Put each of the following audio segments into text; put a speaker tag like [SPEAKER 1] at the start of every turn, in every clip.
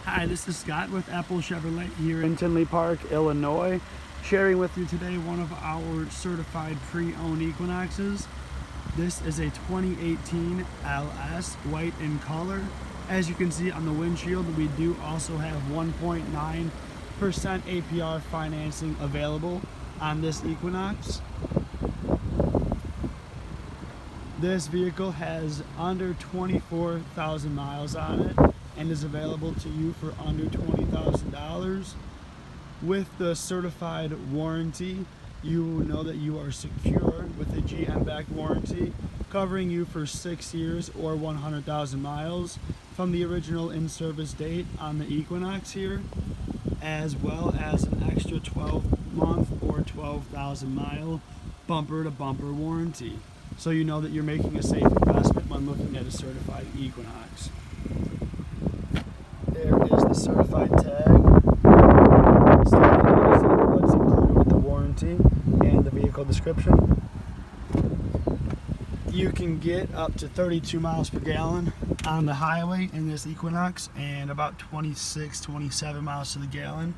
[SPEAKER 1] Hi, this is Scott with Apple Chevrolet here in Tinley Park, Illinois, sharing with you today one of our certified pre-owned Equinoxes. This is a 2018 LS, white in color. As you can see on the windshield, we do also have 1.9% APR financing available on this Equinox. This vehicle has under 24,000 miles on it and is available to you for under $20,000. With the certified warranty, you will know that you are secure with a GM-backed warranty covering you for 6 years or 100,000 miles from the original in-service date on the Equinox here, as well as an extra 12-month or 12,000 mile bumper-to-bumper warranty. So you know that you're making a safe investment when looking at a certified Equinox. There is the certified tag, stating what's included with the warranty and the vehicle description. You can get up to 32 miles per gallon on the highway in this Equinox and about 27 miles to the gallon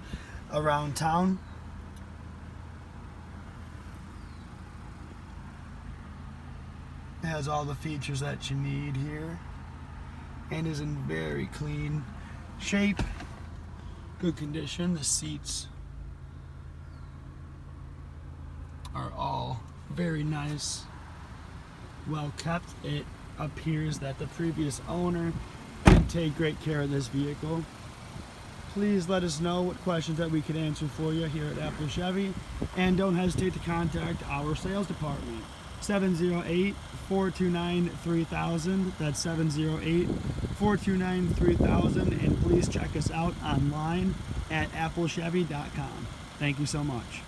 [SPEAKER 1] around town. It has all the features that you need here and is in very clean shape, good condition. The seats are all very nice, well kept. It appears that the previous owner did take great care of this vehicle. Please let us know what questions that we could answer for you here at Apple Chevy, and don't hesitate to contact our sales department. 708-429-3000. That's 708-429-3000. And please check us out online at applechevy.com. Thank you so much.